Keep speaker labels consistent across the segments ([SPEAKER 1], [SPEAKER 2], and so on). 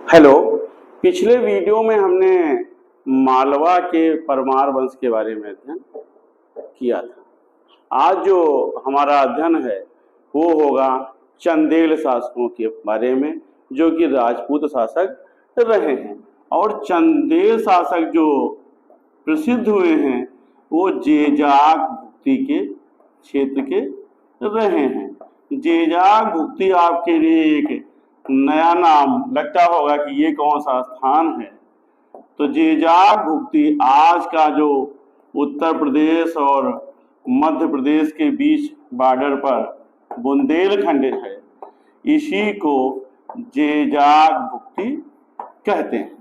[SPEAKER 1] Hello. पिछले video में हमने मालवा के परमार वंश के बारे में अध्ययन किया था। आज जो हमारा अध्ययन है वो होगा चंदेल शासकों के बारे में, जो कि राजपूत शासक रहे हैं। और चंदेल शासक जो प्रसिद्ध हुए हैं वो जेजाग भुक्ति के क्षेत्र के रहे हैं। जेजाग भुक्ति आपके लिए एक नया नाम लगता होगा कि ये कौन सा स्थान है। तो जेजाग भुक्ति आज का जो उत्तर प्रदेश और मध्य प्रदेश के बीच बॉर्डर पर बुंदेलखंड है, इसी को जेजाग भुक्ति कहते हैं।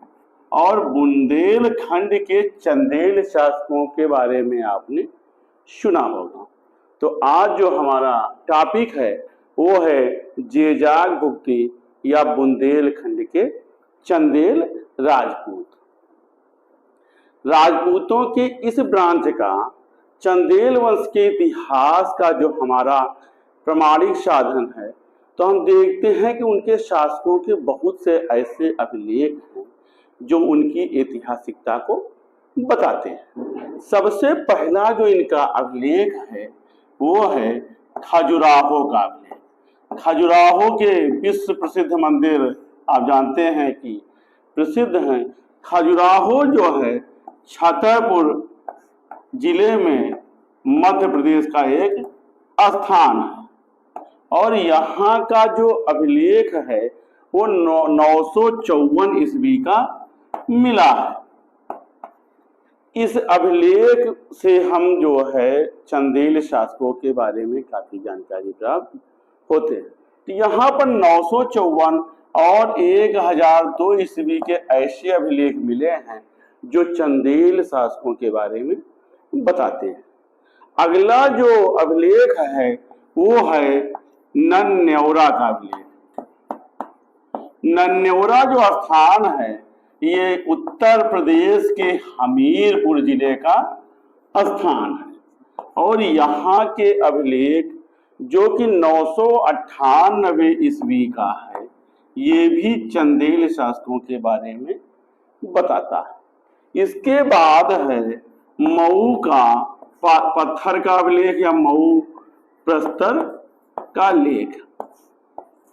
[SPEAKER 1] और बुंदेलखंड के चंदेल शासकों के बारे में आपने सुना होगा। तो आज जो हमारा टॉपिक है वो है जेजाग भुक्ति या बुंदेलखंड के चंदेल राजपूत। राजपूतों के इस ब्रांच का चंदेल वंश के इतिहास का जो हमारा प्रमाणिक साधन है, तो हम देखते हैं कि उनके शासकों के बहुत से ऐसे अभिलेख हैं जो उनकी ऐतिहासिकता को बताते हैं। सबसे पहला जो इनका अभिलेख है वो है खजुराहो का अभिलेख। खजुराहो के विश्व प्रसिद्ध मंदिर आप जानते हैं कि प्रसिद्ध हैं। खजुराहो जो है छतरपुर जिले में मध्य प्रदेश का एक स्थान है। और यहाँ का जो अभिलेख है वो 954 ईस्वी का मिला है। इस अभिलेख से हम जो है चंदेल शासकों के बारे में काफी जानकारी प्राप्त होते हैं। तो यहाँ पर 954 और 1002 ईस्वी के ऐसे अभिलेख मिले हैं जो चंदेल शासकों के बारे में बताते हैं। अगला जो अभिलेख है वो है नन्यौरा का अभिलेख। नन्यौरा जो स्थान है ये उत्तर प्रदेश के हमीरपुर जिले का स्थान है। और यहाँ के अभिलेख जो कि 998 ईस्वी का है, ये भी चंदेल शासकों के बारे में बताता है। इसके बाद है मऊ का पत्थर का अभिलेख या मऊ प्रस्तर का लेख।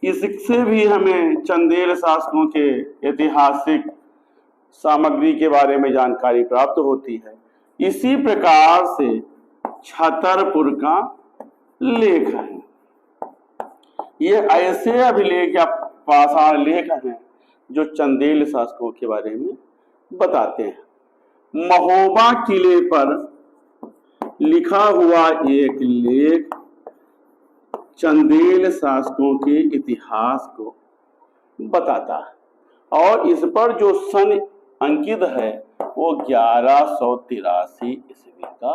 [SPEAKER 1] इससे भी हमें चंदेल शासकों के ऐतिहासिक सामग्री के बारे में जानकारी प्राप्त होती है। इसी प्रकार से छतरपुर का लेख है। ये ऐसे अभिलेख या पाषाण लेख हैं जो चंदेल शासकों के बारे में बताते हैं। महोबा किले पर लिखा हुआ एक लेख चंदेल शासकों के इतिहास को बताता है। और इस पर जो सन अंकित है वो 1183 ईस्वी का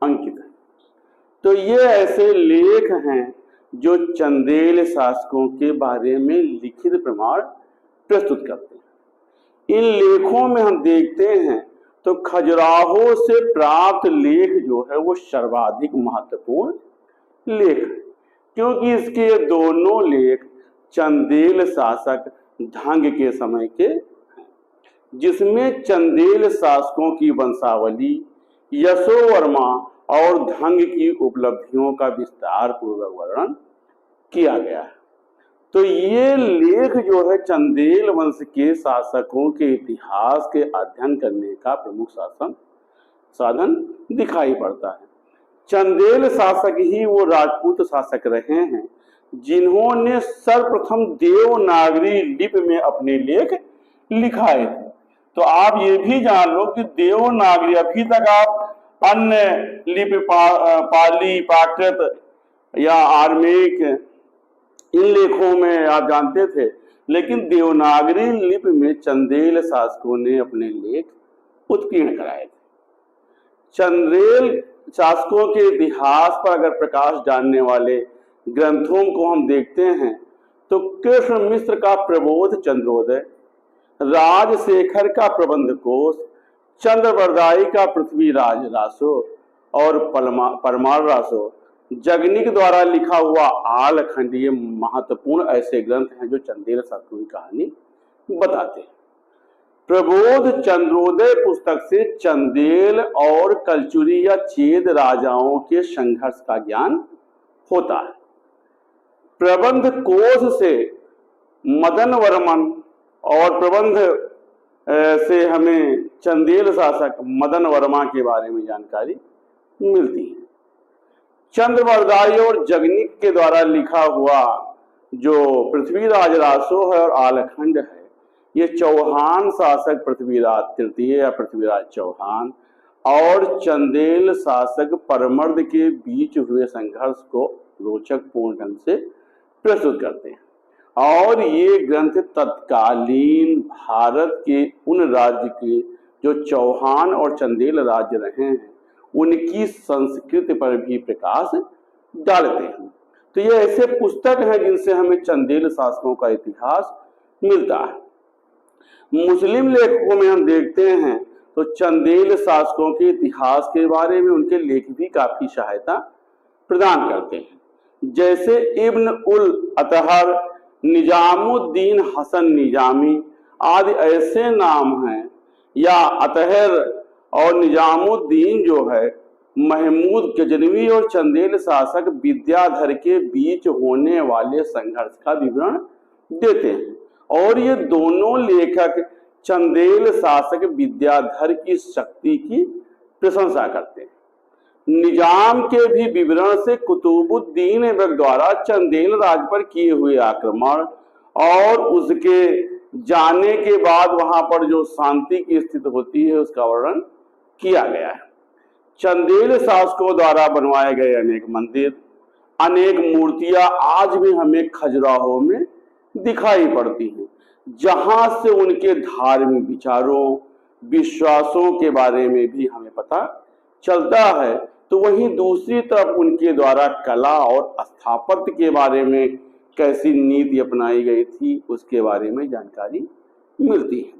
[SPEAKER 1] अंकित है। तो ये ऐसे लेख हैं जो चंदेल शासकों के बारे में लिखित प्रमाण प्रस्तुत करते हैं। इन लेखों में हम देखते हैं तो खजुराहो से प्राप्त लेख जो है वो सर्वाधिक महत्वपूर्ण लेख है, क्योंकि इसके दोनों लेख चंदेल शासक ढंग के समय के हैं, जिसमें चंदेल शासकों की वंशावली, यशोवर्मा और ढंग की उपलब्धियों का विस्तार पूर्वक वर्णन किया गया है। तो ये लेख जो है चंदेल वंश के शासकों के इतिहास के अध्ययन करने का प्रमुख साधन दिखाई पड़ता है। चंदेल शासक ही वो राजपूत शासक रहे हैं जिन्होंने सर्वप्रथम देवनागरी लिपि में अपने लेख लिखाए थे। तो आप ये भी जान लो कि देवनागरी, अभी तक आप अन्य लिपि पाली, प्राकृत या आर्मेयिक इन लेखों में आप जानते थे, लेकिन देवनागरी लिपि में चंदेल शासकों ने अपने लेख उत्कीर्ण कराए थे। चंदेल शासकों के इतिहास पर अगर प्रकाश डालने वाले ग्रंथों को हम देखते हैं तो कृष्ण मिश्र का प्रबोध चंद्रोदय, राजशेखर का प्रबंध कोश, चंद्रवरदाई का पृथ्वीराज रासो और परमार रासो, जगनिक द्वारा लिखा हुआ आलखंड, ये महत्वपूर्ण ऐसे ग्रंथ हैं जो चंदेल शासकों की कहानी बताते हैं। प्रबोध चंद्रोदय पुस्तक से चंदेल और कलचुरी या चेद राजाओं के संघर्ष का ज्ञान होता है। प्रबंध कोश से मदन वर्मन और प्रबंध से हमें चंदेल शासक मदन वर्मा के बारे में जानकारी मिलती है। चंद्रवरदाई और जगनिक के द्वारा लिखा हुआ जो पृथ्वीराज रासो है और आलखंड है, ये चौहान शासक पृथ्वीराज तृतीय या पृथ्वीराज चौहान और चंदेल शासक परमर्द के बीच हुए संघर्ष को रोचक पूर्ण ढंग से प्रस्तुत करते हैं। और ये ग्रंथ तत्कालीन भारत के उन राज्य के जो चौहान और चंदेल राज्य रहे हैं उनकी संस्कृति पर भी प्रकाश डालते हैं। तो ये ऐसे पुस्तक हैं जिनसे हमें चंदेल शासकों का इतिहास मिलता है। मुस्लिम लेखकों में हम देखते हैं तो चंदेल शासकों के इतिहास के बारे में उनके लेख भी काफी सहायता प्रदान करते हैं। जैसे इब्न उल अतहर, निजामुद्दीन हसन निजामी आदि ऐसे नाम हैं, या अतहर और निजामुद्दीन जो है महमूद गजनवी और चंदेल शासक विद्याधर के बीच होने वाले संघर्ष का विवरण देते हैं। और ये दोनों लेखक चंदेल शासक विद्याधर की शक्ति की प्रशंसा करते हैं। निजाम के भी विवरण से कुतुबुद्दीन ऐबक द्वारा चंदेल राज पर किए हुए आक्रमण और उसके जाने के बाद वहां पर जो शांति की स्थिति होती है उसका वर्णन किया गया है। चंदेल शासकों द्वारा बनवाए गए अनेक मंदिर, अनेक मूर्तियां आज भी हमें खजुराहो में दिखाई पड़ती हैं, जहां से उनके धार्मिक विचारों विश्वासों के बारे में भी हमें पता चलता है। तो वहीं दूसरी तरफ उनके द्वारा कला और स्थापत्य के बारे में कैसी नीति अपनाई गई थी उसके बारे में जानकारी मिलती है।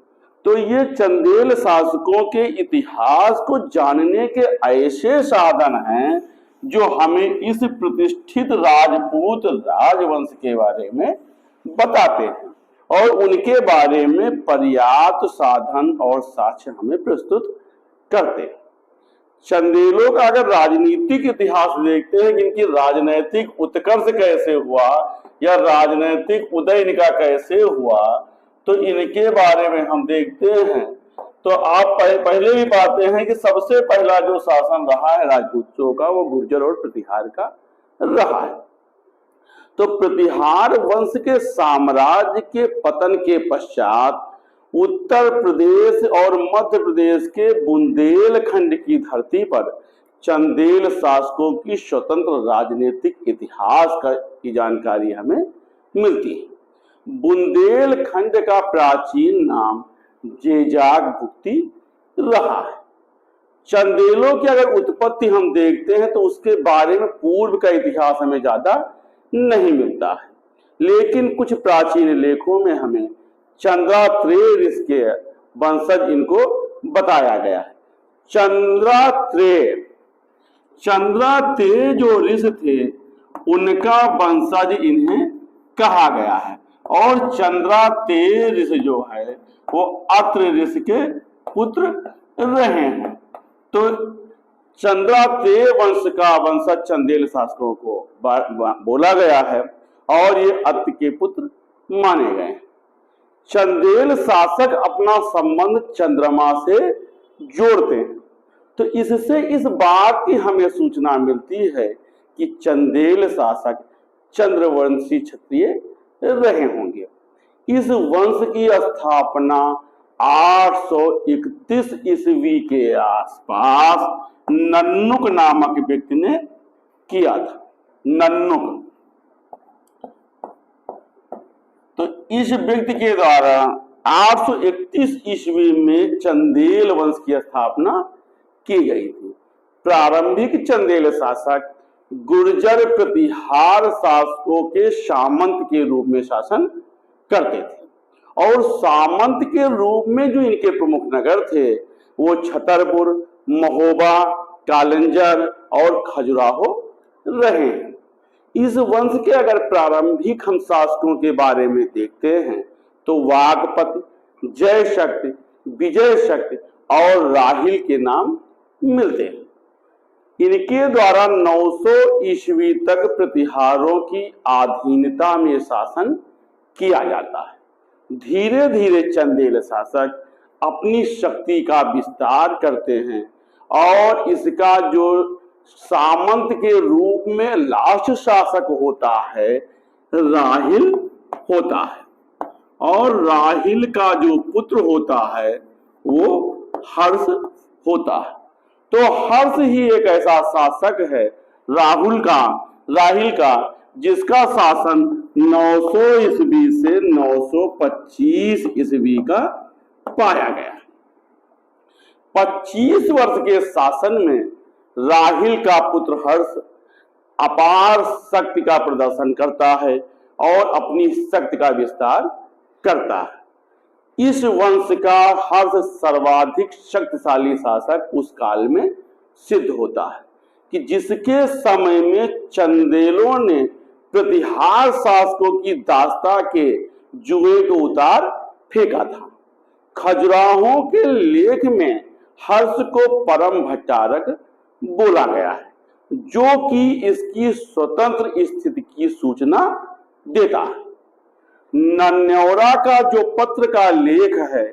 [SPEAKER 1] तो ये चंदेल शासकों के इतिहास को जानने के ऐसे साधन हैं जो हमें इस प्रतिष्ठित राजपूत राजवंश के बारे में बताते हैं और उनके बारे में पर्याप्त साधन और साक्ष्य हमें प्रस्तुत करते हैं। चंदेलों का अगर राजनीतिक इतिहास देखते हैं, इनकी राजनैतिक उत्कर्ष कैसे हुआ या राजनैतिक उदय इनका कैसे हुआ, तो इनके बारे में हम देखते हैं तो आप पहले भी पाते हैं कि सबसे पहला जो शासन रहा है राजपूतों का वो गुर्जर और प्रतिहार का रहा है। तो प्रतिहार वंश के साम्राज्य के पतन के पश्चात उत्तर प्रदेश और मध्य प्रदेश के बुंदेलखंड की धरती पर चंदेल शासकों की स्वतंत्र राजनीतिक इतिहास की जानकारी हमें मिलती है। बुंदेलखंड का प्राचीन नाम जेजाग भुक्ति रहा है। चंदेलों की अगर उत्पत्ति हम देखते हैं तो उसके बारे में पूर्व का इतिहास हमें ज्यादा नहीं मिलता है, लेकिन कुछ प्राचीन लेखों में हमें चंद्रात्रेय ऋषि के वंशज इनको बताया गया है। चंद्रात्रेय जो ऋषि थे उनका वंशज इन्हें कहा गया है और चंद्रात्रेय ऋषि जो है वो अत्र ऋषि के पुत्र रहे हैं। तो चंद्रात्रेय वंश का वंशज चंदेल शासकों को बोला गया है और ये अत्र के पुत्र माने गए हैं। चंदेल शासक अपना संबंध चंद्रमा से जोड़ते हैं, तो इससे इस बात की हमें सूचना मिलती है कि चंदेल शासक चंद्रवंशी क्षत्रिय रहे होंगे। इस वंश की स्थापना 831 ईस्वी के आसपास नन्नुक नामक व्यक्ति ने किया था। नन्नुक, तो इस व्यक्ति के द्वारा 831 ईस्वी में चंदेल वंश की स्थापना की गई थी। प्रारंभिक चंदेल शासक गुर्जर प्रतिहार शासकों के सामंत के रूप में शासन करते थे और सामंत के रूप में जो इनके प्रमुख नगर थे वो छतरपुर, महोबा, कालंजर और खजुराहो रहे हैं। इस वंश के अगर प्रारंभिक हम शासकों के बारे में देखते हैं तो वागपति, जय शक्ति, विजय शक्ति और राहिल के नाम मिलते हैं। इनके द्वारा 900 ईस्वी तक प्रतिहारों की अधीनता में शासन किया जाता है। धीरे धीरे चंदेल शासक अपनी शक्ति का विस्तार करते हैं और इसका जो सामंत के रूप में लास्ट शासक होता है राहिल होता है, और राहिल का जो पुत्र होता है वो हर्ष होता है। तो हर्ष ही एक ऐसा शासक है राहिल का जिसका शासन 900 ईस्वी से 925 ईस्वी का पाया गया। 25 वर्ष के शासन में राहिल का पुत्र हर्ष अपार शक्ति का प्रदर्शन करता है और अपनी शक्ति का विस्तार करता है। इस वंश का हर्ष सर्वाधिक शक्तिशाली शासक उस काल में सिद्ध होता है कि जिसके समय में चंदेलों ने प्रतिहार शासकों की दास्ता के जुए को उतार फेंका था। खजुराहो के लेख में हर्ष को परम भट्टारक बोला गया है, जो कि इसकी स्वतंत्र स्थिति की सूचना देता है। नन्यौरा का जो पत्र का लेख है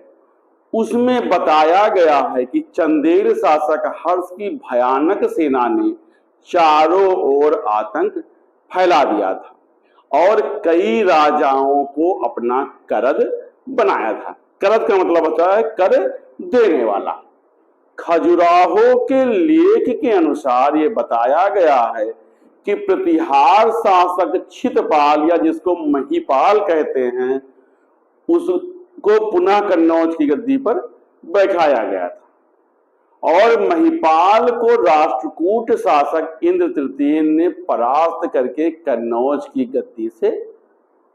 [SPEAKER 1] उसमें बताया गया है कि चंदेल शासक हर्ष की भयानक सेना ने चारों ओर आतंक फैला दिया था और कई राजाओं को अपना करद बनाया था। करद का मतलब होता है कर देने वाला। खजुराहो के लेख के अनुसार ये बताया गया है कि प्रतिहार शासक छितपाल या जिसको महिपाल कहते हैं उसको पुनः कन्नौज की गद्दी पर बैठाया गया था और महिपाल को राष्ट्रकूट शासक इंद्र तृतीय ने परास्त करके कन्नौज की गद्दी से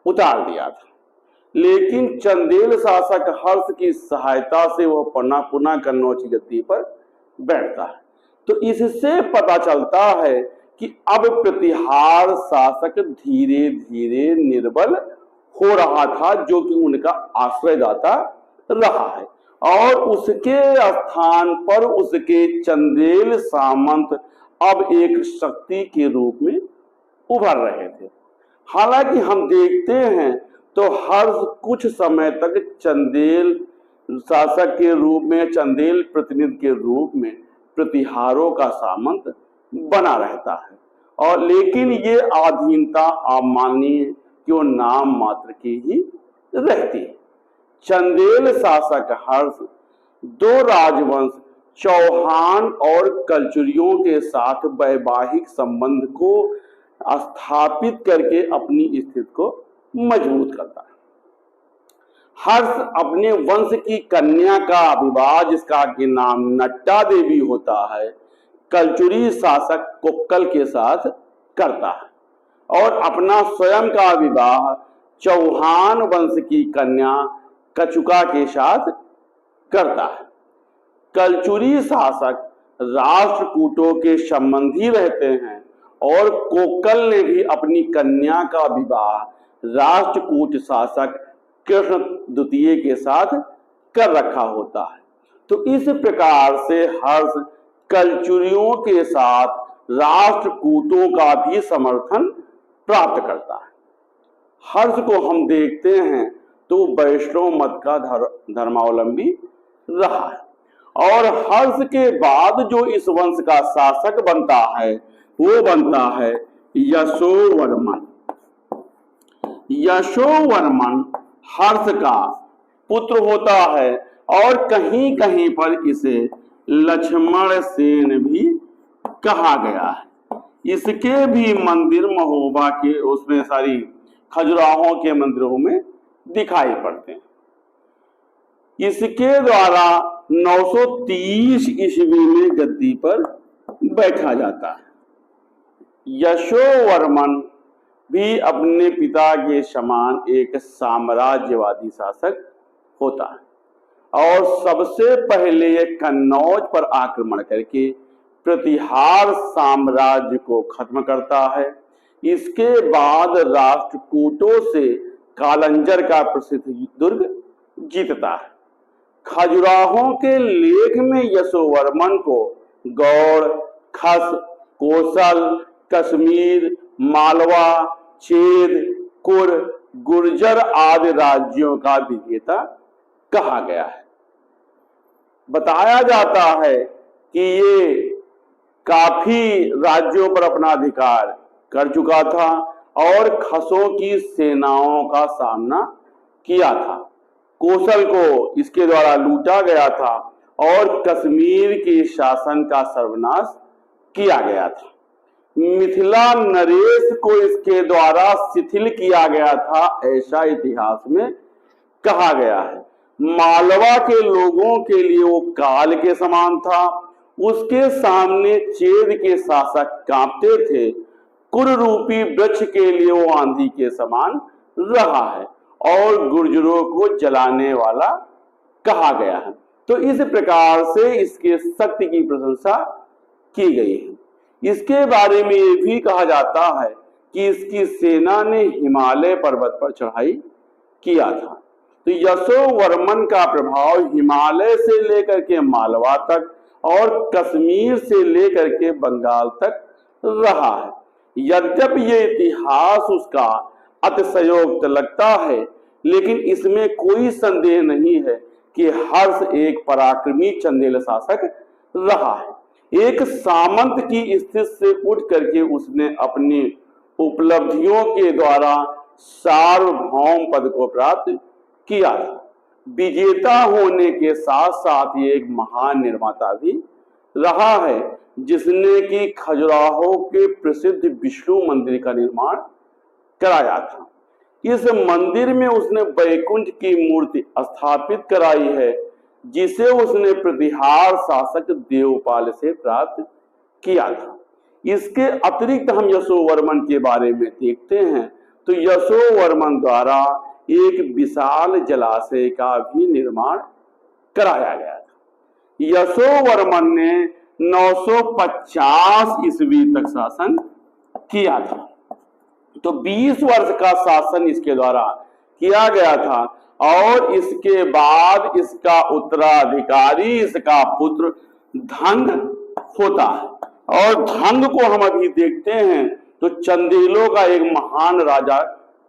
[SPEAKER 1] उतार दिया था। लेकिन चंदेल शासक हर्ष की सहायता से वह पुनः कन्नौज की गद्दी पर बैठता है। तो इससे पता चलता है कि अब प्रतिहार शासक धीरे धीरे निर्बल हो रहा था, जो कि उनका आश्रयदाता रहा है, और उसके स्थान पर उसके चंदेल सामंत अब एक शक्ति के रूप में उभर रहे थे। हालांकि हम देखते हैं तो हर्ष कुछ समय तक चंदेल शासक के रूप में, चंदेल प्रतिनिधि के रूप में प्रतिहारों का सामंत बना रहता है, और लेकिन ये अधीनता अमाननीय क्यों नाम मात्र की ही रहती है। चंदेल शासक हर्ष दो राजवंश चौहान और कलचुरियों के साथ वैवाहिक संबंध को स्थापित करके अपनी स्थिति को मजबूत करता है। हर्ष अपने वंश की कन्या का विवाह, जिसका के नाम नट्टा देवी होता है, कलचुरी शासक कोक्कल के साथ करता है और अपना स्वयं का विवाह चौहान वंश की कन्या कचुका के साथ करता है। कलचुरी शासक राष्ट्रकूटों के संबंधी रहते हैं और कोक्कल ने भी अपनी कन्या का विवाह राष्ट्रकूट शासक कृष्ण द्वितीय के साथ कर रखा होता है। तो इस प्रकार से हर्ष कलचुरियों के साथ राष्ट्रकूटों का भी समर्थन प्राप्त करता है। हर्ष को हम देखते हैं तो वैष्णव मत का धर्मावलंबी रहा है, और हर्ष के बाद जो इस वंश का शासक बनता है वो बनता है यशोवर्मन। यशोवर्मन हर्ष का पुत्र होता है और कहीं कहीं पर इसे लक्ष्मण सेन भी कहा गया है। इसके भी मंदिर महोबा के उसमें सारी खजुराहों के मंदिरों में दिखाई पड़ते हैं। इसके द्वारा 930 ईस्वी में गद्दी पर बैठा जाता है। यशोवर्मन भी अपने पिता के समान एक साम्राज्यवादी शासक होता है और सबसे पहले यह कन्नौज पर आक्रमण करके प्रतिहार साम्राज्य को खत्म करता है। इसके बाद राष्ट्रकूटों से कालंजर का प्रसिद्ध दुर्ग जीतता है। खजुराहों के लेख में यशोवर्मन को गौड़, खस, कोसल, कश्मीर, मालवा, चेद, कुर, गुर्जर आदि राज्यों का विजेता कहा गया है। बताया जाता है कि ये काफी राज्यों पर अपना अधिकार कर चुका था और खसों की सेनाओं का सामना किया था। कोसल को इसके द्वारा लूटा गया था और कश्मीर के शासन का सर्वनाश किया गया था। मिथिला नरेश को इसके द्वारा शिथिल किया गया था, ऐसा इतिहास में कहा गया है। मालवा के लोगों के लिए वो काल के समान था, उसके सामने चेद के शासक कांपते थे। कुर रूपी वृक्ष के लिए वो आंधी के समान रहा है और गुर्जरों को जलाने वाला कहा गया है। तो इस प्रकार से इसके शक्ति की प्रशंसा की गई है। इसके बारे में ये भी कहा जाता है कि इसकी सेना ने हिमालय पर्वत पर चढ़ाई किया था। तो यशोवर्मन का प्रभाव हिमालय से लेकर के मालवा तक और कश्मीर से लेकर के बंगाल तक रहा है। यद्यपि ये इतिहास उसका अतिशयोक्त लगता है, लेकिन इसमें कोई संदेह नहीं है कि हर्ष एक पराक्रमी चंदेल शासक रहा है। एक सामंत की स्थिति से उठ करके उसने अपनी उपलब्धियों के द्वारा सार्वभौम पद को प्राप्त किया था। विजेता होने के साथ साथ ये एक महान निर्माता भी रहा है, जिसने कि खजुराहो के प्रसिद्ध विष्णु मंदिर का निर्माण कराया था। इस मंदिर में उसने वैकुंठ की मूर्ति स्थापित कराई है, जिसे उसने प्रतिहार शासक देवपाल से प्राप्त किया था। इसके अतिरिक्त हम यशोवर्मन के बारे में देखते हैं तो यशोवर्मन द्वारा एक विशाल जलाशय का भी निर्माण कराया गया था। यशोवर्मन ने 950 ईस्वी तक शासन किया था। तो 20 वर्ष का शासन इसके द्वारा किया गया था और इसके बाद इसका उत्तराधिकारी इसका पुत्र धंग होता है। और धंग को हम अभी देखते हैं तो चंदेलों का एक महान राजा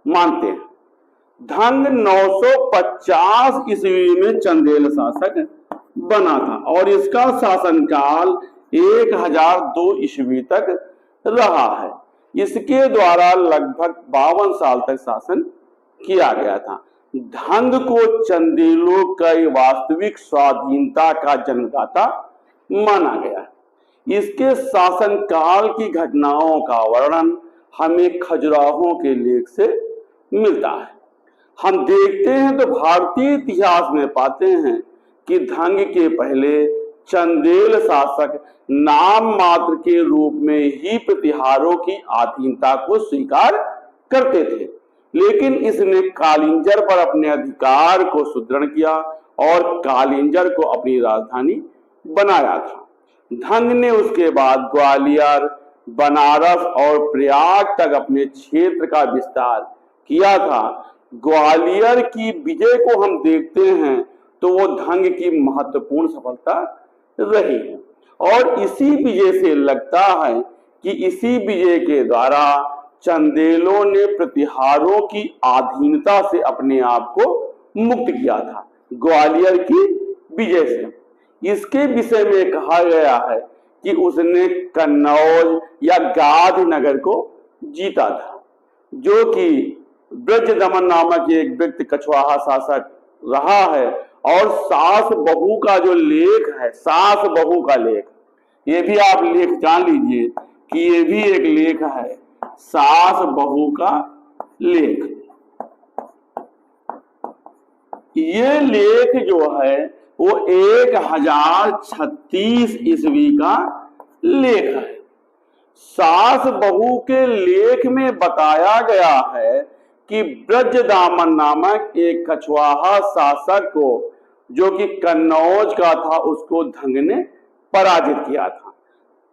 [SPEAKER 1] मानते हैं। धंग 950 ईस्वी में चंदेल शासक बना था और इसका शासनकाल 1002 ईस्वी तक रहा है। इसके द्वारा लगभग 52 साल तक शासन किया गया था। धंग को चंदेलों की वास्तविक स्वाधीनता का जन्मदाता माना गया। इसके शासनकाल की घटनाओं का वर्णन हमें खजुराहों के लेख से मिलता है। हम देखते हैं तो भारतीय इतिहास में पाते हैं कि धंग के पहले चंदेल शासक नाम मात्र के रूप में ही प्रतिहारों की अधीनता को स्वीकार करते थे, लेकिन इसने कालिंजर पर अपने अधिकार को सुदृढ़ किया और कालिंजर को अपनी राजधानी बनाया था। धंग ने उसके बाद ग्वालियर, बनारस और प्रयाग तक अपने क्षेत्र का विस्तार किया था। ग्वालियर की विजय को हम देखते हैं तो वो धंग की महत्वपूर्ण सफलता रही है और इसी विजय से लगता है कि इसी विजय के द्वारा चंदेलों ने प्रतिहारों की अधीनता से अपने आप को मुक्त किया था, ग्वालियर की विजय से। इसके विषय में कहा गया है कि उसने कन्नौज या गांधीनगर को जीता था, जो कि ब्रजदमन नामक एक व्यक्ति कछवाहा शासक रहा है। और सास बहू का जो लेख है, सास बहू का लेख, ये भी आप लेख जान लीजिए कि ये भी एक लेख है, सास बहू का लेख। ये लेख जो है वो 1036 ईस्वी का लेख है। सास बहू के लेख में बताया गया है कि ब्रजदामन नामक एक कछवाहा शासक को, जो कि कन्नौज का था, उसको धंग ने पराजित किया था।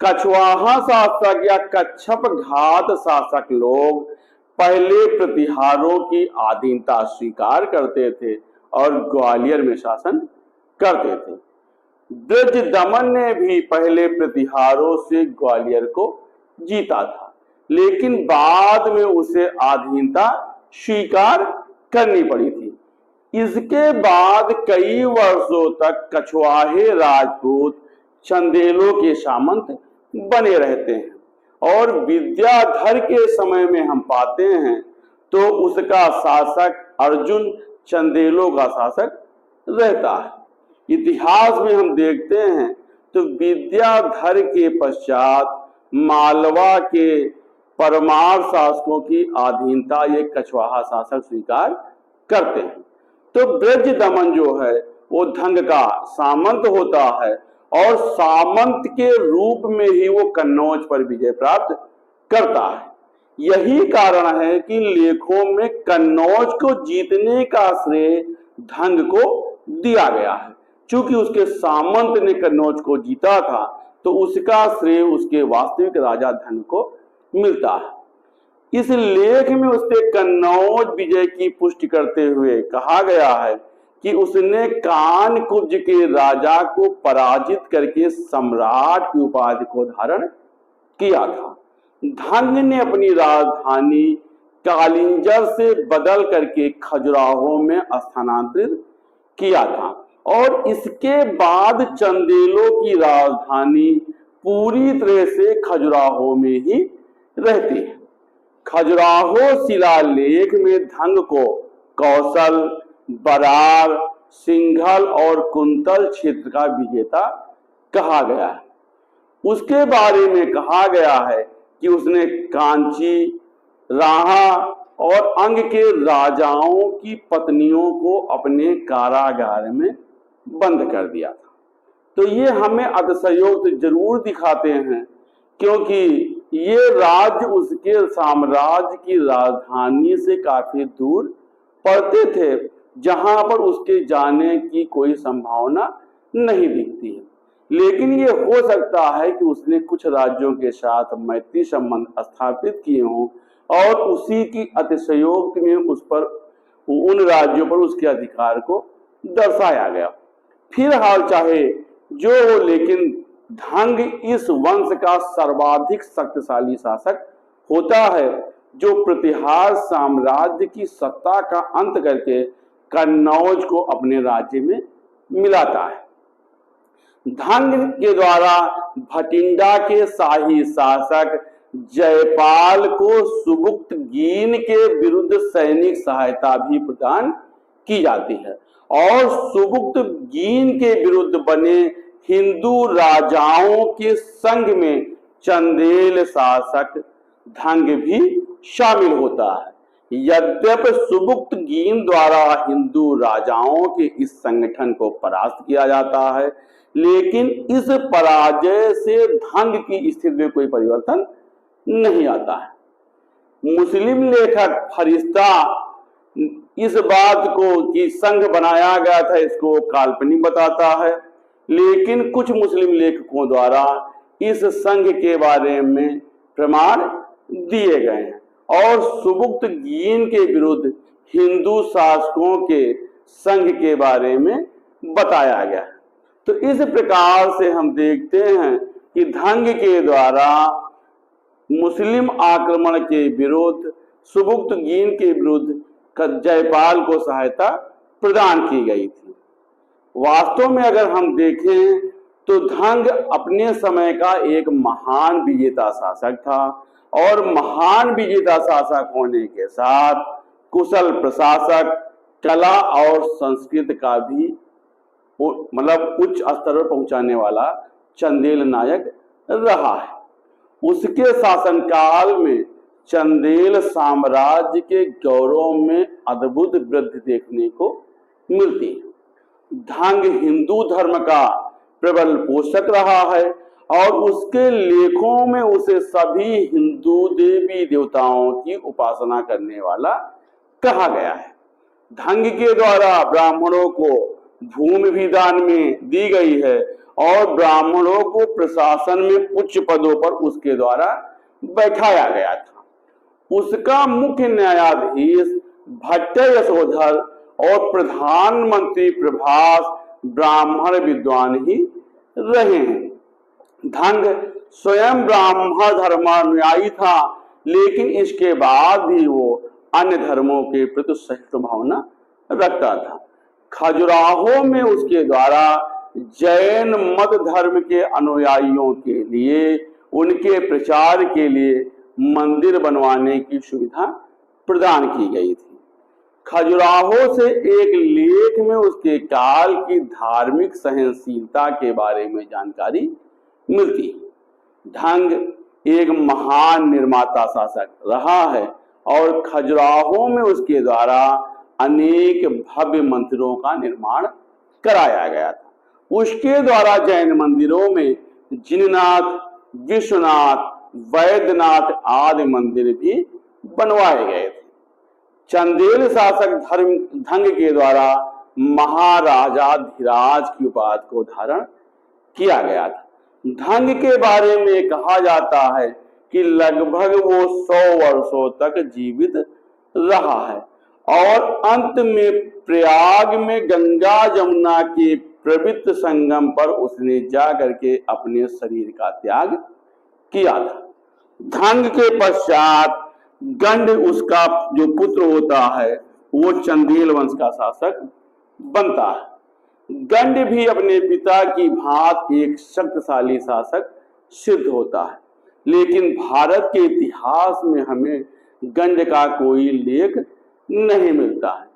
[SPEAKER 1] कछवाहा शासक या कच्छप घात शासक लोग पहले प्रतिहारों की अधीनता स्वीकार करते थे और ग्वालियर में शासन करते थे। ब्रज दमन ने भी पहले प्रतिहारों से ग्वालियर को जीता था, लेकिन बाद में उसे अधीनता स्वीकार करनी पड़ी थी। इसके बाद कई वर्षों तक कछवाहे राजपूत चंदेलों के सामंत बने रहते हैं, और विद्याधर के समय में हम पाते हैं तो उसका शासक अर्जुन चंदेलों का शासक रहता है। इतिहास में हम देखते हैं तो विद्याधर के पश्चात मालवा के परमार शासकों की अधीनता ये कछवाहा शासक स्वीकार करते हैं। तो ब्रज दमन जो है वो धंग का सामंत होता है, और सामंत के रूप में ही वो कन्नौज पर विजय प्राप्त करता है। यही कारण है कि लेखों में कन्नौज को जीतने का श्रेय धंग को दिया गया है। चूंकि उसके सामंत ने कन्नौज को जीता था तो उसका श्रेय उसके वास्तविक राजा धंग को मिलता है। इस लेख में उसके कन्नौज विजय की पुष्टि करते हुए कहा गया है कि उसने कानकुब्ज के राजा को पराजित करके सम्राट की उपाधि को धारण किया था। धंग ने अपनी राजधानी कालिंजर से बदल करके खजुराहो में स्थानांतरित किया था, और इसके बाद चंदेलों की राजधानी पूरी तरह से खजुराहो में ही रहती है। खजुराहो शिलालेख में धंग को कौशल, बरार, सिंघल और कुंतल क्षेत्र का विजेता कहा गया है। उसके बारे में कहा गया है कि उसने कांची, राहा और अंग के राजाओं की पत्नियों को अपने कारागार में बंद कर दिया था। तो ये हमें अतिशयोक्त जरूर दिखाते हैं, क्योंकि ये राज्य उसके साम्राज्य की राजधानी से काफी दूर पड़ते थे, जहां पर उसके जाने की कोई संभावना नहीं दिखती है। लेकिन ये हो सकता है कि उसने कुछ राज्यों के साथ मैत्री संबंध स्थापित किए हों, और उसी की अतिशयोक्ति में उस पर, उन राज्यों पर उसके अधिकार को दर्शाया गया। फिर हाल चाहे जो हो, लेकिन धंग इस वंश का सर्वाधिक शक्तिशाली शासक होता है, जो प्रतिहार साम्राज्य की सत्ता का अंत करके कन्नौज को अपने राज्य में मिलाता है। धंग के द्वारा भटिंडा के शाही शासक जयपाल को सुबुक्तगीन के विरुद्ध सैनिक सहायता भी प्रदान की जाती है, और सुबुक्तगीन के विरुद्ध बने हिंदू राजाओं के संग में चंदेल शासक धंग भी शामिल होता है। यद्यपि सुबुक्तगीन द्वारा हिंदू राजाओं के इस संगठन को परास्त किया जाता है, लेकिन इस पराजय से धंग की स्थिति में कोई परिवर्तन नहीं आता है। मुस्लिम लेखक फरिश्ता इस बात को कि संघ बनाया गया था इसको काल्पनिक बताता है, लेकिन कुछ मुस्लिम लेखकों द्वारा इस संघ के बारे में प्रमाण दिए गए हैं, और सुबुक्तगीन के विरुद्ध हिंदू शासकों के संघ के बारे में बताया गया है। तो इस प्रकार से हम देखते हैं कि धंग के द्वारा मुस्लिम आक्रमण के विरुद्ध सुबुक्तगीन के विरुद्ध जयपाल को सहायता प्रदान की गई थी। वास्तव में अगर हम देखें तो धंग अपने समय का एक महान विजेता शासक था, और महान विजेता शासक होने के साथ कुशल प्रशासक, कला और संस्कृत का भी मतलब उच्च स्तर पर पहुंचाने वाला चंदेल नायक रहा है। उसके शासनकाल में चंदेल साम्राज्य के गौरव में अद्भुत वृद्धि देखने को मिलती है। धंग हिंदू धर्म का प्रबल पोषक रहा है, और उसके लेखों में उसे सभी हिंदू देवी देवताओं की उपासना करने वाला कहा गया है। धंग के द्वारा ब्राह्मणों को भूमि भी दान में दी गई है, और ब्राह्मणों को प्रशासन में उच्च पदों पर उसके द्वारा बैठाया गया था। उसका मुख्य न्यायाधीश भट्ट यशोधर और प्रधानमंत्री प्रभास ब्राह्मण विद्वान ही रहे हैं। धंग स्वयं ब्राह्मण धर्मानुयायी था, लेकिन इसके बाद भी वो अन्य धर्मों के प्रति सहिष्णु भावना रखता था। खजुराहो में उसके द्वारा जैन मत धर्म के अनुयायियों के लिए उनके प्रचार के लिए मंदिर बनवाने की सुविधा प्रदान की गई थी। खजुराहो से एक लेख में उसके काल की धार्मिक सहनशीलता के बारे में जानकारी मिलती है। धंग एक महान निर्माता शासक रहा है और खजुराहो में उसके द्वारा अनेक भव्य मंदिरों का निर्माण कराया गया था। उसके द्वारा जैन मंदिरों में जिननाथ, विश्वनाथ, वैद्यनाथ आदि मंदिर भी बनवाए गए थे। चंदेल शासक धंग के द्वारा महाराजा धीराज की उपाधि को धारण किया गया था। धंग के बारे में कहा जाता है कि लगभग वो 100 वर्षों तक जीवित रहा है और अंत में प्रयाग में गंगा जमुना के पवित्र संगम पर उसने जा करके अपने शरीर का त्याग किया था। धंग के पश्चात गंड उसका जो पुत्र होता है वो चंदेल वंश का शासक बनता है। गंड भी अपने पिता की भांति एक शक्तिशाली शासक सिद्ध होता है, लेकिन भारत के इतिहास में हमें गंड का कोई लेख नहीं मिलता है।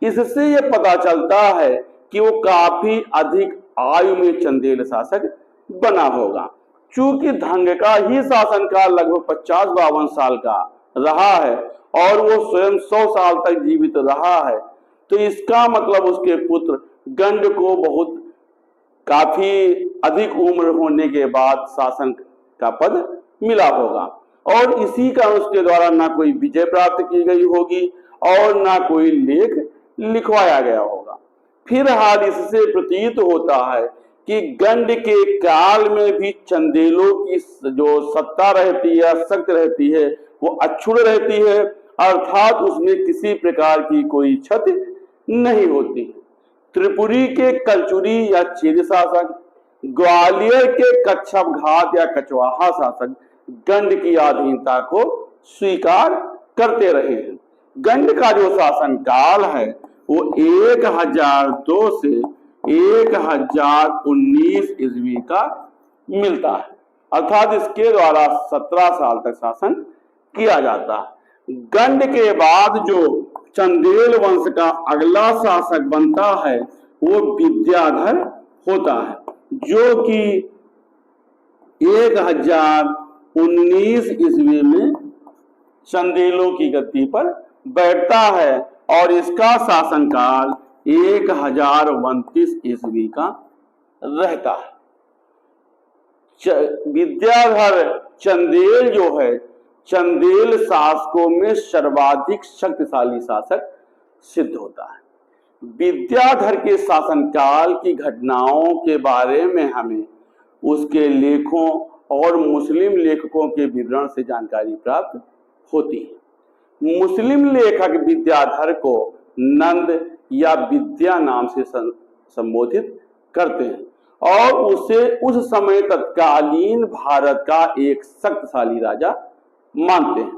[SPEAKER 1] इससे यह पता चलता है कि वो काफी अधिक आयु में चंदेल शासक बना होगा। चूंकि धंग का ही शासनकाल लगभग 50-52 साल का रहा है और वो स्वयं 100 साल तक जीवित रहा है, तो इसका मतलब उसके पुत्र गंड को बहुत काफी अधिक उम्र होने के बाद शासन का पद मिला होगा और इसी कारण उसके द्वारा ना कोई विजय प्राप्त की गई होगी और ना कोई लेख लिखवाया गया होगा। फिलहाल इससे प्रतीत होता है कि गंड के काल में भी चंदेलों की जो सत्ता रहती है, शक्ति रहती है, वो अक्षुण्ण रहती है, अर्थात उसमें किसी प्रकार की कोई क्षति नहीं होती। त्रिपुरी के कलचुरी या चेद शासक, ग्वालियर के कच्छपघात या कछवाहा शासक गंड की अधीनता को स्वीकार करते रहे हैं। गंड का जो शासन काल है वो 1002 से 1019 ईस्वी का मिलता है, अर्थात इसके द्वारा 17 साल तक शासन किया जाता है। गंड के बाद जो चंदेल वंश का अगला शासक बनता है वो विद्याधर होता है, जो कि 1019 ईस्वी में चंदेलों की गद्दी पर बैठता है और इसका शासनकाल 1032 ईस्वी का रहता है। विद्याधर चंदेल जो है, चंदेल शासकों में सर्वाधिक शक्तिशाली शासक सिद्ध होता है। विद्याधर के शासनकाल की घटनाओं के बारे में हमें उसके लेखों और मुस्लिम लेखकों के विवरण से जानकारी प्राप्त होती है। मुस्लिम लेखक विद्याधर को नंद या विद्या नाम से संबोधित करते हैं और उसे उस समय तत्कालीन भारत का एक शक्तिशाली राजा मानते हैं।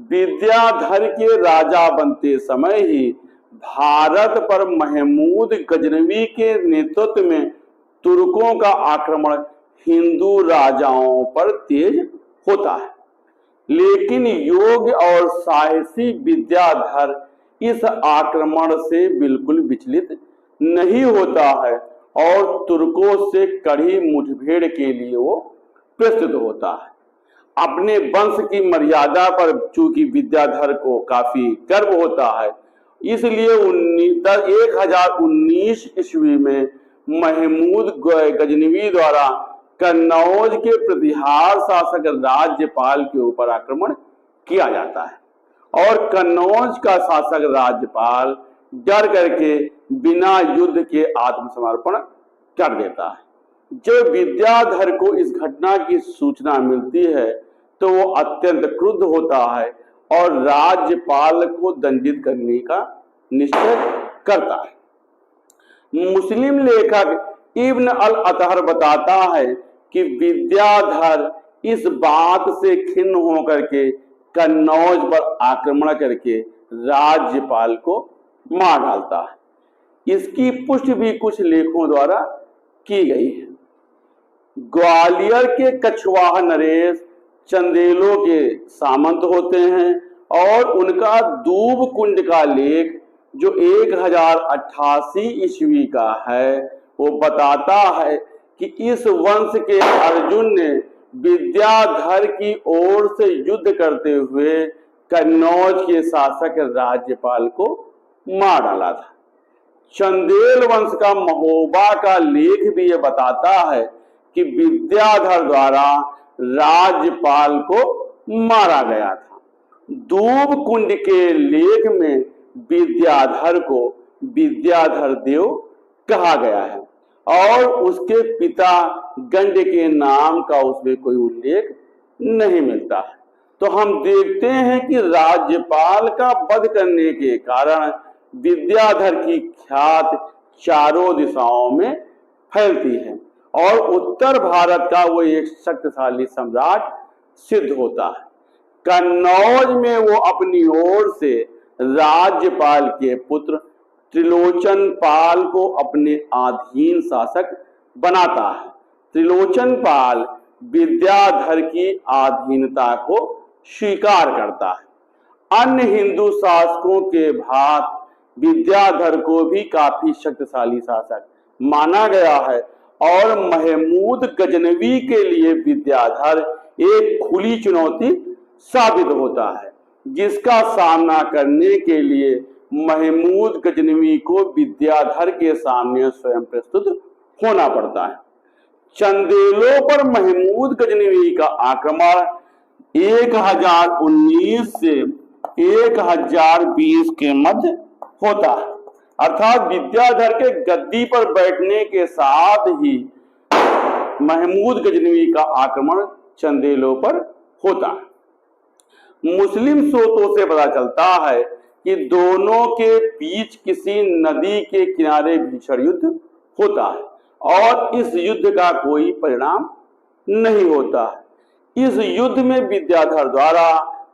[SPEAKER 1] विद्याधर के राजा बनते समय ही भारत पर महमूद गजनवी के नेतृत्व में तुर्कों का आक्रमण हिंदू राजाओं पर तेज होता है, लेकिन योग्य और साहसी विद्याधर इस आक्रमण से बिल्कुल विचलित नहीं होता है और तुर्कों से कड़ी मुठभेड़ के लिए वो प्रस्तुत होता है। अपने वंश की मर्यादा पर चूंकि विद्याधर को काफी गर्व होता है, इसलिए 1019 ईस्वी में महमूद गजनवी द्वारा कन्नौज के प्रतिहार शासक राज्यपाल के ऊपर आक्रमण किया जाता है और कन्नौज का शासक राज्यपाल डर करके बिना युद्ध के आत्मसमर्पण कर देता है। जब विद्याधर को इस घटना की सूचना मिलती है तो वो अत्यंत क्रुद्ध होता है और राज्यपाल को दंडित करने का निश्चय करता है। मुस्लिम लेखक इब्न अल अतहर बताता है कि विद्याधर इस बात से खिन्न होकर के कन्नौज पर आक्रमण करके राज्यपाल को मार डालता है। इसकी पुष्टि भी कुछ लेखों द्वारा की गई है। ग्वालियर के कछवाहा नरेश चंदेलों के सामंत होते हैं और उनका दूब कुंड का लेख जो 1088 ईस्वी का है वो बताता है कि इस वंश के अर्जुन ने विद्याधर की ओर से युद्ध करते हुए कन्नौज के शासक राज्यपाल को मार डाला था। चंदेल वंश का महोबा का लेख भी ये बताता है कि विद्याधर द्वारा राज्यपाल को मारा गया था। दूब कुंड के लेख में विद्याधर को विद्याधर देव कहा गया है और उसके पिता गंड के नाम का उसमें कोई उल्लेख नहीं मिलता है। तो हम देखते हैं कि राज्यपाल का वध करने के कारण विद्याधर की ख्याति चारों दिशाओं में फैलती है और उत्तर भारत का वो एक शक्तिशाली सम्राट सिद्ध होता है। कन्नौज में वो अपनी ओर से राज्यपाल के पुत्र त्रिलोचन पाल को अपने अधीन शासक बनाता है। त्रिलोचन पाल विद्याधर की अधीनता को स्वीकार करता है। अन्य हिंदू शासकों के भांति विद्याधर को भी काफी शक्तिशाली शासक माना गया है और महमूद गजनवी के लिए विद्याधर एक खुली चुनौती साबित होता है, जिसका सामना करने के लिए महमूद गजनवी को विद्याधर के सामने स्वयं प्रस्तुत होना पड़ता है। चंदेलों पर महमूद गजनवी का आक्रमण 1019 से 1020 के मध्य होता है, अर्थात विद्याधर के गद्दी पर बैठने के साथ ही महमूद गजनवी का आक्रमण चंदेलों पर होता है। मुस्लिम स्रोतों से पता चलता है कि दोनों के बीच किसी नदी के किनारे भीषण युद्ध होता है और इस युद्ध का कोई परिणाम नहीं होता है। इस युद्ध में विद्याधर द्वारा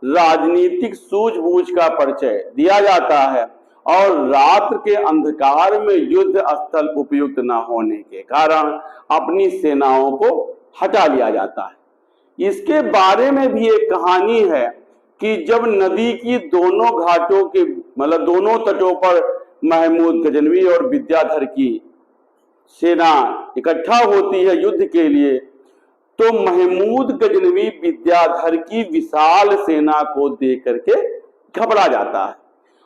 [SPEAKER 1] राजनीतिक सूझबूझ का परिचय दिया जाता है और रात्र के अंधकार में युद्ध स्थल उपयुक्त न होने के कारण अपनी सेनाओं को हटा लिया जाता है। इसके बारे में भी एक कहानी है कि जब नदी की दोनों घाटों के मतलब दोनों तटों पर महमूद गजनवी और विद्याधर की सेना इकट्ठा होती है युद्ध के लिए, तो महमूद गजनवी विद्याधर की विशाल सेना को देख करके घबरा जाता है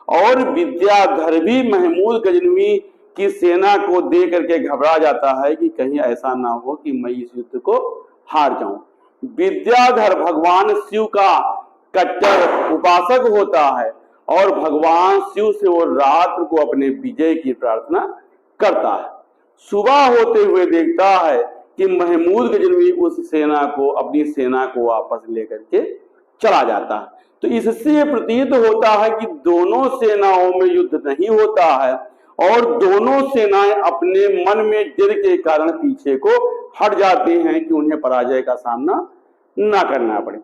[SPEAKER 1] और विद्याधर भी महमूद गजनवी की सेना को देख करके घबरा जाता है कि कहीं ऐसा ना हो कि मैं इस युद्ध को हार जाऊं। विद्याधर भगवान शिव का कट्टर उपासक होता है और भगवान शिव से वो रात्र को अपने विजय की प्रार्थना करता है। सुबह होते हुए देखता है कि महमूद गजनवी उस सेना को अपनी सेना को वापस लेकर के चला जाता है। तो इससे प्रतीत होता है कि दोनों सेनाओं में युद्ध नहीं होता है और दोनों सेनाएं अपने मन में डर के कारण पीछे को हट जाती हैं कि उन्हें पराजय का सामना ना करना पड़े।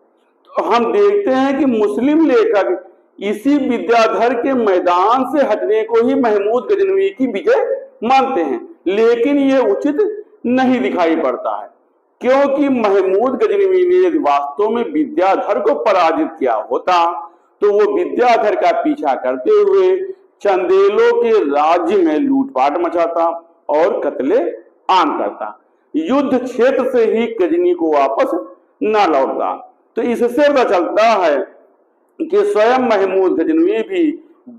[SPEAKER 1] तो हम देखते हैं कि मुस्लिम लेखक इसी विद्याधर के मैदान से हटने को ही महमूद गजनवी की विजय मानते हैं, लेकिन ये उचित नहीं दिखाई पड़ता है क्योंकि महमूद गजनवी ने यदि वास्तव में विद्याधर को पराजित किया होता तो वो विद्याधर का पीछा करते हुए चंदेलों के राज्य में लूटपाट मचाता और कत्ले आम करता, युद्ध क्षेत्र से ही गजनी को वापस न लौटता। तो इससे पता चलता है कि स्वयं महमूद गजनवी भी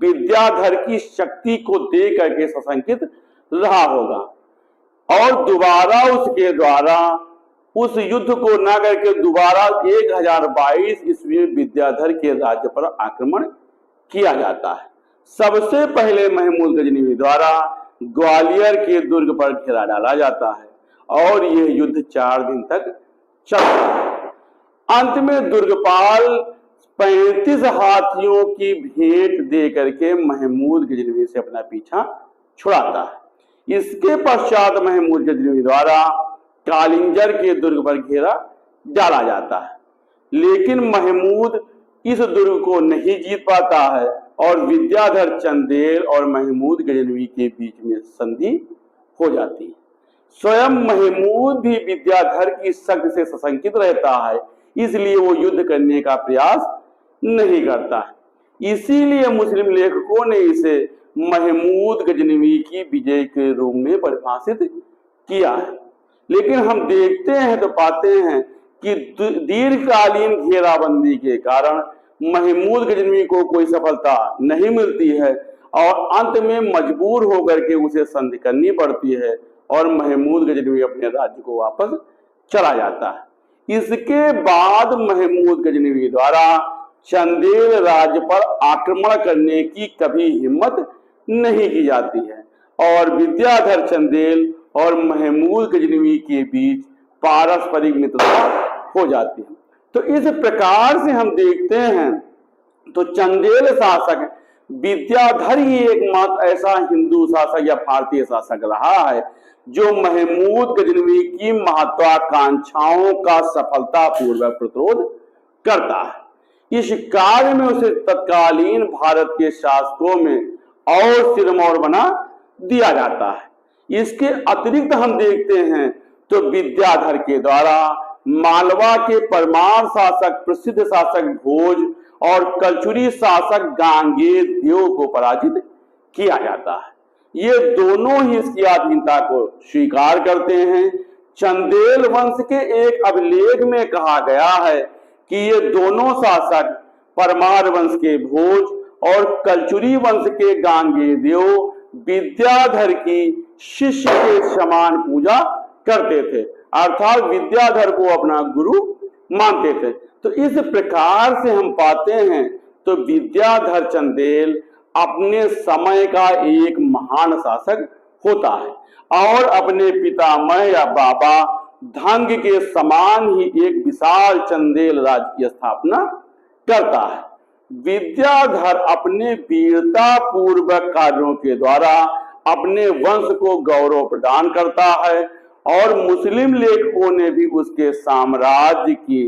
[SPEAKER 1] विद्याधर की शक्ति को देख करके सशंकित रहा होगा और दोबारा उसके द्वारा उस युद्ध को न करके दोबारा 1022 ईस्वी में विद्याधर के राज्य पर आक्रमण किया जाता है। सबसे पहले महमूद गजनवी द्वारा ग्वालियर के दुर्ग पर घेरा डाला जाता है और यह युद्ध 4 दिन तक चलता है। अंत में दुर्गपाल 35 हाथियों की भेंट दे करके महमूद गजनवी से अपना पीछा छुड़ाता है। इसके पश्चात महमूद गजनवी द्वारा कालिंजर के दुर्ग पर घेरा डाला जाता है, लेकिन महमूद इस दुर्ग को नहीं जीत पाता है और विद्याधर चंदेल और महमूद गजनवी के बीच में संधि हो जाती है। स्वयं महमूद भी विद्याधर की शक्ति से सशंकित रहता है, इसलिए वो युद्ध करने का प्रयास नहीं करता है। इसीलिए मुस्लिम लेखकों ने इसे महमूद गजनवी की विजय के रूप में परिभाषित किया है। लेकिन हम देखते हैं तो पाते हैं कि दीर्घकालीन घेराबंदी के कारण महमूद गजनवी को कोई सफलता नहीं मिलती है और अंत में मजबूर होकर के उसे संधि करनी पड़ती है और महमूद गजनवी अपने राज्य को वापस चला जाता है। इसके बाद महमूद गजनवी द्वारा चंदेल राज्य पर आक्रमण करने की कभी हिम्मत नहीं की जाती है और विद्याधर चंदेल और महमूद गजनवी के बीच पारस्परिक मित्रता हो जाती है। तो इस प्रकार से हम देखते हैं तो चंदेल शासक विद्याधर ही एकमात्र ऐसा हिंदू शासक या भारतीय शासक रहा है जो महमूद गजनवी की महत्वाकांक्षाओं का सफलतापूर्वक प्रतिरोध करता है। इस कार्य में उसे तत्कालीन भारत के शासकों में और सिरमौर बना दिया जाता है। इसके अतिरिक्त हम देखते हैं तो विद्याधर के द्वारा मालवा के परमार शासक प्रसिद्ध शासक भोज और कलचुरी शासक गांगेय देव को पराजित किया जाता है। ये दोनों ही इसकी अधीनता को स्वीकार करते हैं। चंदेल वंश के एक अभिलेख में कहा गया है कि ये दोनों शासक परमार वंश के भोज और कलचुरी वंश के गांगेय देव विद्याधर की शिष्य के समान पूजा करते थे, अर्थात विद्याधर को अपना गुरु मानते थे। तो इस प्रकार से हम पाते हैं तो विद्याधर चंदेल अपने समय का एक महान शासक होता है और अपने पितामह या बाबा धंग के समान ही एक विशाल चंदेल राज्य की स्थापना करता है। विद्याधर अपने वीरता पूर्वक कार्यों के द्वारा अपने वंश को गौरव प्रदान करता है और मुस्लिम लेखकों ने भी उसके साम्राज्य की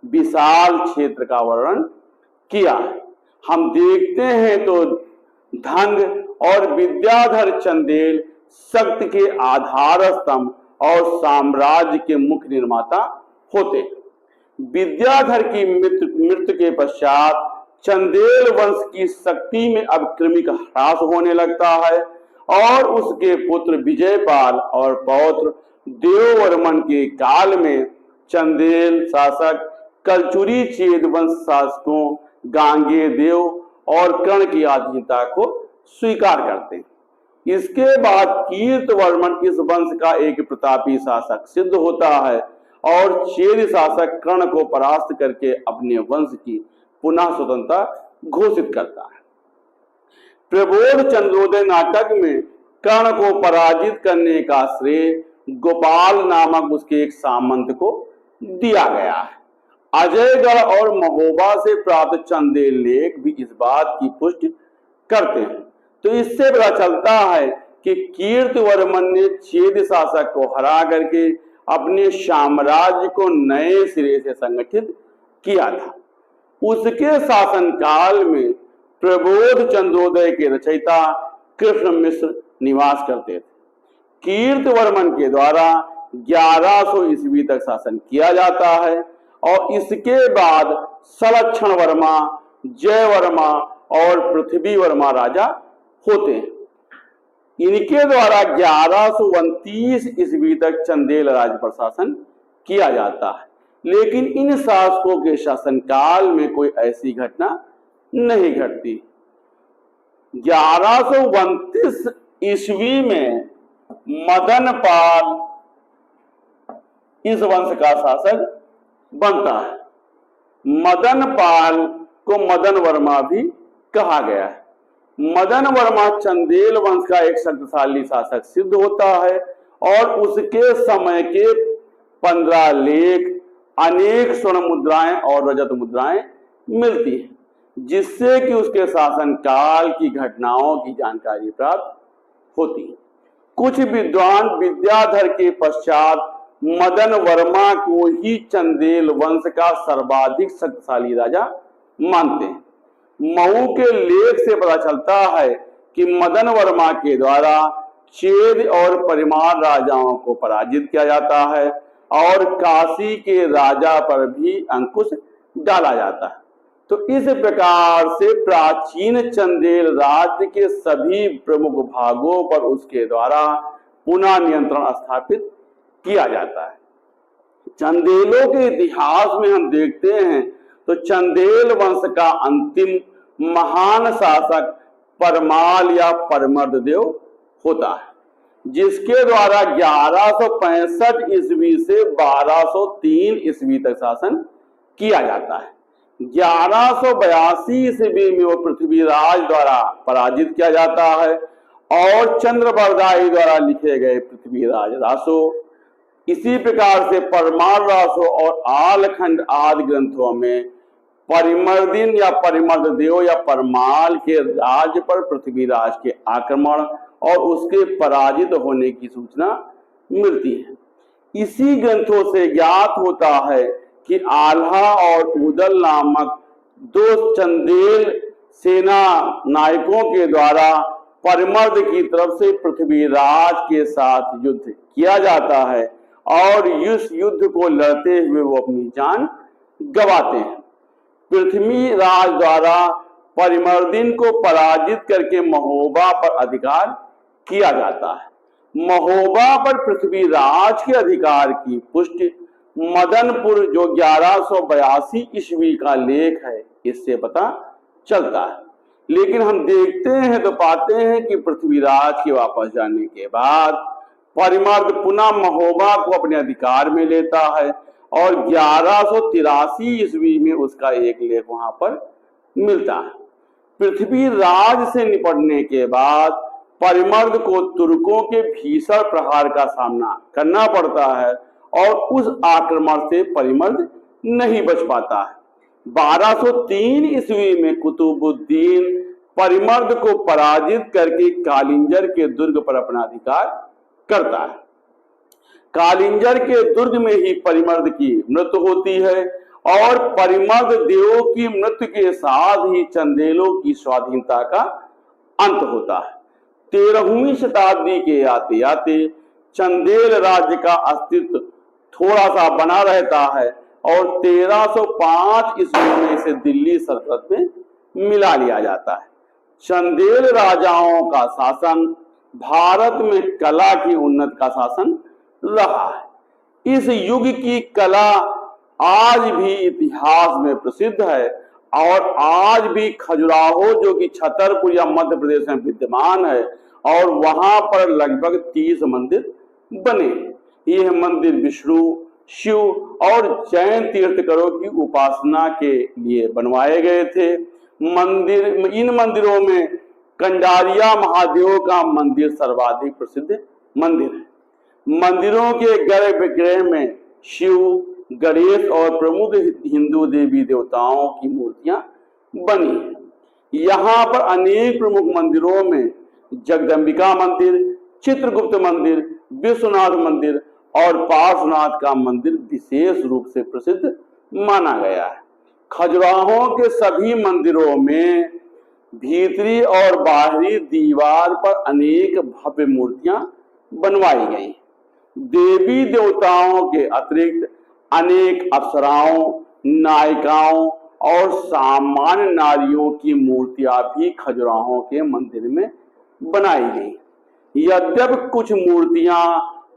[SPEAKER 1] विशाल क्षेत्र का वर्णन किया है। हम देखते हैं तो धंग और विद्याधर चंदेल शक्ति के आधार स्तंभ और साम्राज्य के मुख्य निर्माता होते। विद्याधर की मृत्यु के पश्चात चंदेल वंश की शक्ति में अब क्रमिक ह्रास होने लगता है और उसके पुत्र विजयपाल और पौत्र देववर्मन के काल में चंदेल शासक कलचुरी चेद वंश शासकों गांगेय देव और कर्ण की अधीनता को स्वीकार करते हैं। इसके बाद कीर्तवर्मन इस वंश का एक प्रतापी शासक सिद्ध होता है और चेद शासक कर्ण को परास्त करके अपने वंश की पुनः स्वतंत्रता घोषित करता है। प्रबोध चंद्रोदय नाटक में कर्ण को पराजित करने का श्रेय गोपाल नामक उसके एक सामंत को दिया गया है। अजयगढ़ और महोबा से प्राप्त चंदेल लेख भी इस बात की पुष्टि करते हैं। तो इससे पता चलता है कि कीर्तिवर्मन ने चेद शासक को हरा करके अपने साम्राज्य को नए सिरे से संगठित किया था। उसके शासनकाल में प्रबोध चंद्रोदय के रचयिता कृष्ण मिश्र निवास करते थे। कीर्तिवर्मन के द्वारा 1100 ईस्वी तक शासन किया जाता है और इसके बाद सलक्षण वर्मा, जय वर्मा और पृथ्वी वर्मा राजा होते हैं। इनके द्वारा 1129 ईस्वी तक चंदेल राज्य पर शासन किया जाता है, लेकिन इन शासकों के शासनकाल में कोई ऐसी घटना नहीं घटती। 1129 ईस्वी में मदनपाल इस वंश का शासक बनता है। मदनपाल को मदन वर्मा भी कहा गया है। मदन वर्मा चंदेल वंश का एक शक्तिशाली शासक सिद्ध होता है और उसके समय के 15 लेख, अनेक स्वर्ण मुद्राएं और रजत मुद्राएं मिलती है, जिससे कि उसके शासन काल की घटनाओं की जानकारी प्राप्त होती है। कुछ विद्वान विद्याधर के पश्चात मदन वर्मा को ही चंदेल वंश का सर्वाधिक शक्तिशाली राजा मानते हैं। मऊ के लेख से पता चलता है कि मदन वर्मा के द्वारा चेद और परिमार राजाओं को पराजित किया जाता है और काशी के राजा पर भी अंकुश डाला जाता है। तो इस प्रकार से प्राचीन चंदेल राज्य के सभी प्रमुख भागों पर उसके द्वारा पुनः नियंत्रण स्थापित किया जाता है। चंदेलों के इतिहास में हम देखते हैं तो चंदेल वंश का अंतिम महान शासक परमाल या परमर्द देव होता है, जिसके द्वारा 1165 ईस्वी से 1203 ईस्वी तक शासन किया जाता है। 1182 ईस्वी में वो पृथ्वीराज द्वारा पराजित किया जाता है और चंद्रबरदाई द्वारा लिखे गए पृथ्वीराज रासो, इसी प्रकार से परमार रासो और आलखंड आदि ग्रंथों में परिमर्दिन या परिमर्द देव या परमाल के राज्य पर पृथ्वीराज के आक्रमण और उसके पराजित होने की सूचना मिलती है। इसी ग्रंथों से ज्ञात होता है कि आल्हा और उदल नामक दो चंदेल सेना नायकों के द्वारा परिमर्द की तरफ से पृथ्वीराज के साथ युद्ध किया जाता है और इस युद्ध को लड़ते हुए वो अपनी जान गंवाते हैं। पृथ्वीराज द्वारा परिमर्दिन को पराजित करके महोबा पर अधिकार किया जाता है। महोबा पर पृथ्वीराज के अधिकार की पुष्टि मदनपुर जो 1182 ईस्वी का लेख है इससे पता चलता है। लेकिन हम देखते हैं तो पाते हैं कि पृथ्वीराज के वापस जाने के बाद परिमर्द पुनः महोबा को अपने अधिकार में लेता है और 1183 ईस्वी में उसका एक लेख वहां पर मिलता है। पृथ्वीराज से निपटने के बाद परिमर्द को तुर्कों के भीषण प्रहार का सामना करना पड़ता है और उस आक्रमण से परिमर्द नहीं बच पाता है। 1203 ईस्वी में कुतुबुद्दीन परिमर्द को पराजित करके कालिंजर के दुर्ग पर अपना अधिकार करता है। कालिंजर के दुर्ग में ही परिमर्द की मृत्यु होती है और परिमर्द देवों की मृत्यु के साथ ही चंदेलों की स्वाधीनता का अंत होता है। 13वीं शताब्दी के आते आते चंदेल राज्य का अस्तित्व थोड़ा सा बना रहता है और 1305 ईस्वी में इसे दिल्ली सल्तनत में मिला लिया जाता है। चंदेल राजाओं का शासन भारत में कला की उन्नति का शासन रहा है। इस युग की कला आज भी इतिहास में प्रसिद्ध है और आज भी खजुराहो जो कि छतरपुर या मध्य प्रदेश में विद्यमान है और वहां पर लगभग 30 मंदिर बने। यह मंदिर विष्णु, शिव और जैन तीर्थंकरों की उपासना के लिए बनवाए गए थे। इन मंदिरों में कंडारिया महादेव का मंदिर सर्वाधिक प्रसिद्ध मंदिर है। मंदिरों के गर्भगृह में शिव, गणेश और प्रमुख हिंदू देवी देवताओं की मूर्तियां बनी हैं। यहाँ पर अनेक प्रमुख मंदिरों में जगदम्बिका मंदिर, चित्रगुप्त मंदिर, विश्वनाथ मंदिर और पार्श्वनाथ का मंदिर विशेष रूप से प्रसिद्ध माना गया है। खजुराहो के सभी मंदिरों में भीतरी और बाहरी दीवार पर अनेक भव्य मूर्तियां बनवाई गई। देवी देवताओं के अतिरिक्त अनेक अप्सराओं, नायिकाओं और सामान्य नारियों की मूर्तियां भी खजुराहो के मंदिर में बनाई गई। यद्यपि कुछ मूर्तियां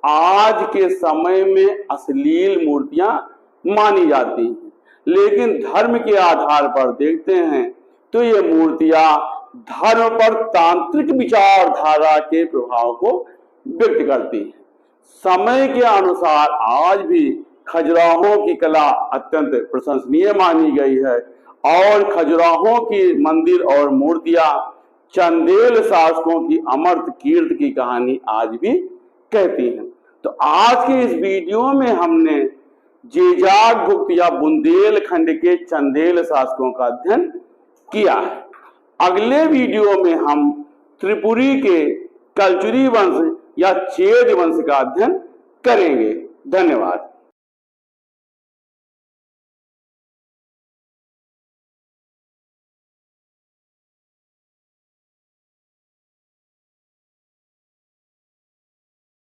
[SPEAKER 1] आज के समय में अश्लील मूर्तियां मानी जाती हैं, लेकिन धर्म के आधार पर देखते हैं तो ये मूर्तियां धर्म पर तांत्रिक विचारधारा के प्रभाव को व्यक्त करती हैं। समय के अनुसार आज भी खजुराहो की कला अत्यंत प्रशंसनीय मानी गई है और खजुराहो की मंदिर और मूर्तियां चंदेल शासकों की अमर्त्य कीर्ति की कहानी आज भी कहती हैं। तो आज के इस वीडियो में हमने जेजाग गुप्त या बुंदेलखंड के चंदेल शासकों का अध्ययन किया है। अगले वीडियो में हम त्रिपुरी के कलचुरी वंश या चेद वंश का अध्ययन करेंगे। धन्यवाद।